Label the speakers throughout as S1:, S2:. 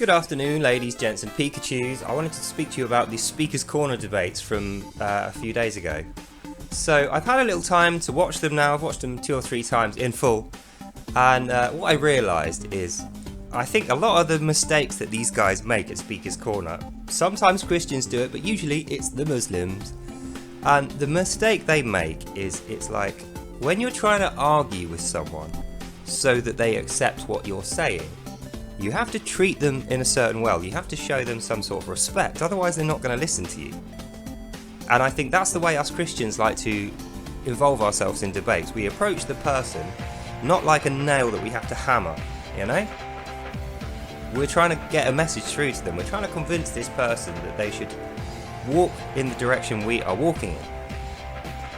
S1: Good afternoon, ladies, gents and Pikachus. I wanted to speak to you about the Speaker's Corner debates from a few days ago. So I've had a little time to watch them now. I've watched them 2 or 3 times in full. And what I realised is I think a lot of the mistakes that these guys make at Speaker's Corner, sometimes Christians do it, but usually it's the Muslims. And the mistake they make is it's like when you're trying to argue with someone so that they accept what you're saying, you have to treat them in a certain way. You have to show them some sort of respect, otherwise they're not going to listen to you. And I think that's the way us Christians like to involve ourselves in debates. We approach the person not like a nail that we have to hammer, you know? We're trying to get a message through to them. We're trying to convince this person that they should walk in the direction we are walking in.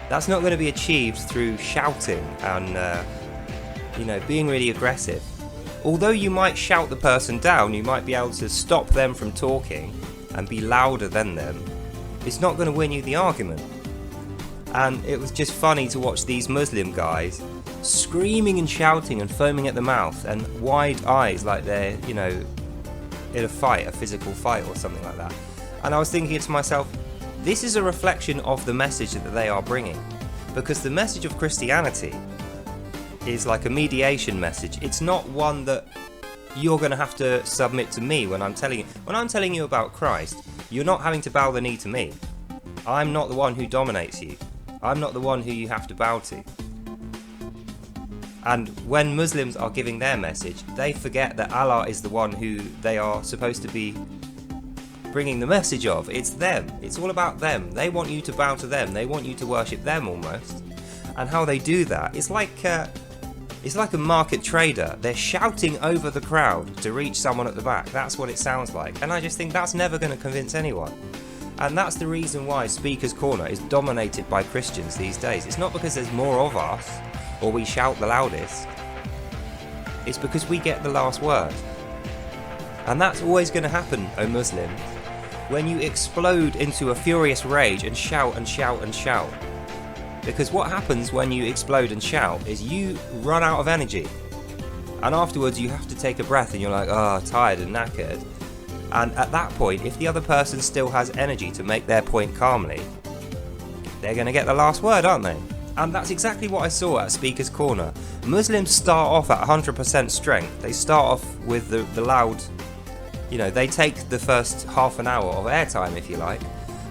S1: That's not going to be achieved through shouting and, being really aggressive. Although you might shout the person down, you might be able to stop them from talking and be louder than them. It's not going to win you the argument. And it was just funny to watch these Muslim guys screaming and shouting and foaming at the mouth and wide eyes like they're, in a fight, a physical fight or something like that. And I was thinking to myself, this is a reflection of the message that they are bringing. Because the message of Christianity is like a mediation message. It's not one that you're going to have to submit to me when I'm telling you. When I'm telling you about Christ, you're not having to bow the knee to me. I'm not the one who dominates you. I'm not the one who you have to bow to. And when Muslims are giving their message, they forget that Allah is the one who they are supposed to be bringing the message of. It's them. It's all about them. They want you to bow to them. They want you to worship them almost. And how they do that, it's like a market trader. They're shouting over the crowd to reach someone at the back. That's what it sounds like. And I just think that's never going to convince anyone. And that's the reason why Speaker's Corner is dominated by Christians these days. It's not because there's more of us or we shout the loudest. It's because we get the last word. And that's always going to happen, O Muslims, when you explode into a furious rage and shout and shout and shout. Because what happens when you explode and shout is you run out of energy. And afterwards you have to take a breath and you're like, tired and knackered. And at that point, if the other person still has energy to make their point calmly, they're going to get the last word, aren't they? And that's exactly what I saw at Speaker's Corner. Muslims start off at 100% strength. They start off with the loud, they take the first half an hour of airtime, if you like.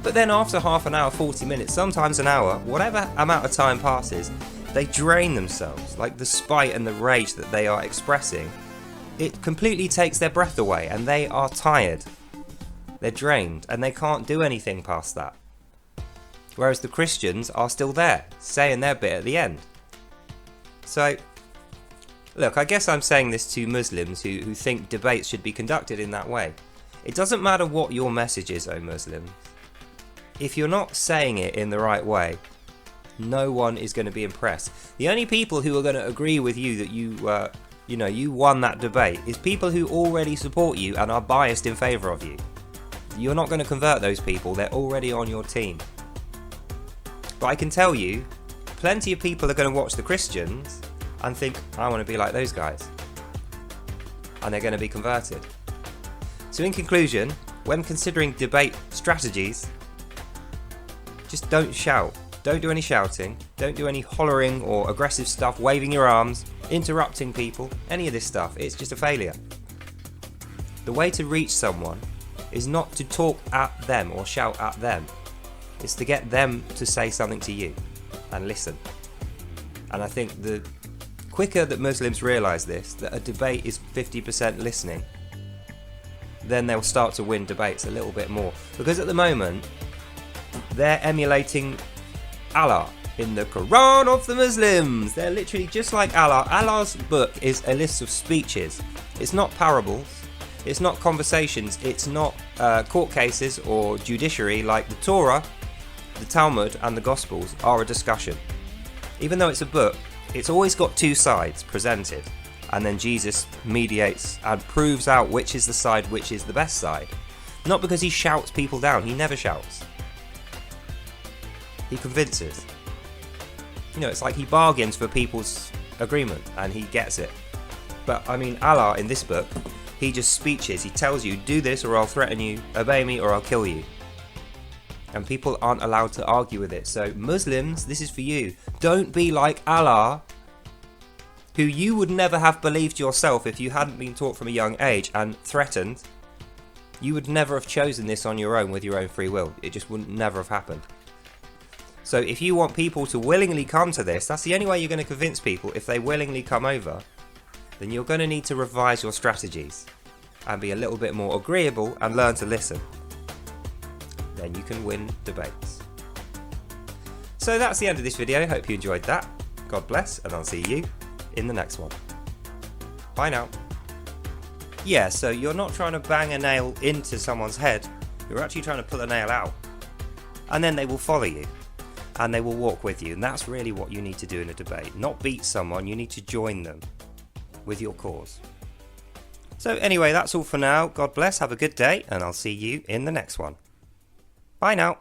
S1: But then after half an hour, 40 minutes, sometimes an hour, whatever amount of time passes, they drain themselves. Like the spite and the rage that they are expressing, it completely takes their breath away and they are tired. They're drained and they can't do anything past that. Whereas the Christians are still there, saying their bit at the end. So, look, I guess I'm saying this to Muslims who think debates should be conducted in that way. It doesn't matter what your message is, O Muslims. If you're not saying it in the right way, no one is going to be impressed. The only people who are going to agree with you that you won that debate is people who already support you and are biased in favour of you. You're not going to convert those people. They're already on your team. But I can tell you, plenty of people are going to watch the Christians and think, I want to be like those guys. And they're going to be converted. So in conclusion, when considering debate strategies, just don't shout. Don't do any shouting. Don't do any hollering or aggressive stuff, waving your arms, interrupting people, any of this stuff. It's just a failure. The way to reach someone is not to talk at them or shout at them. It's to get them to say something to you and listen. And I think the quicker that Muslims realise this, that a debate is 50% listening, then they'll start to win debates a little bit more. Because at the moment, they're emulating Allah in the Quran of the Muslims. They're literally just like Allah. Allah's book is a list of speeches. It's not parables. It's not conversations. It's not court cases or judiciary like the Torah, the Talmud and the Gospels are a discussion. Even though it's a book, it's always got 2 sides presented. And then Jesus mediates and proves out which is the side which is the best side. Not because he shouts people down. He never shouts. He convinces. It's like he bargains for people's agreement and he gets it. But I mean, Allah in this book, He just speeches. He tells you, do this or I'll threaten you, obey me or I'll kill you. And people aren't allowed to argue with it. So Muslims, this is for you. Don't be like Allah, who you would never have believed yourself if you hadn't been taught from a young age and threatened. You would never have chosen this on your own with your own free will. It just wouldn't never have happened. So if you want people to willingly come to this, that's the only way you're going to convince people. If they willingly come over, then you're going to need to revise your strategies and be a little bit more agreeable and learn to listen. Then you can win debates. So that's the end of this video. Hope you enjoyed that. God bless, and I'll see you in the next one. Bye now. Yeah, so you're not trying to bang a nail into someone's head. You're actually trying to pull a nail out. And then they will follow you. And they will walk with you. And that's really what you need to do in a debate. Not beat someone, you need to join them with your cause. So anyway, that's all for now. God bless, have a good day, and I'll see you in the next one. Bye now.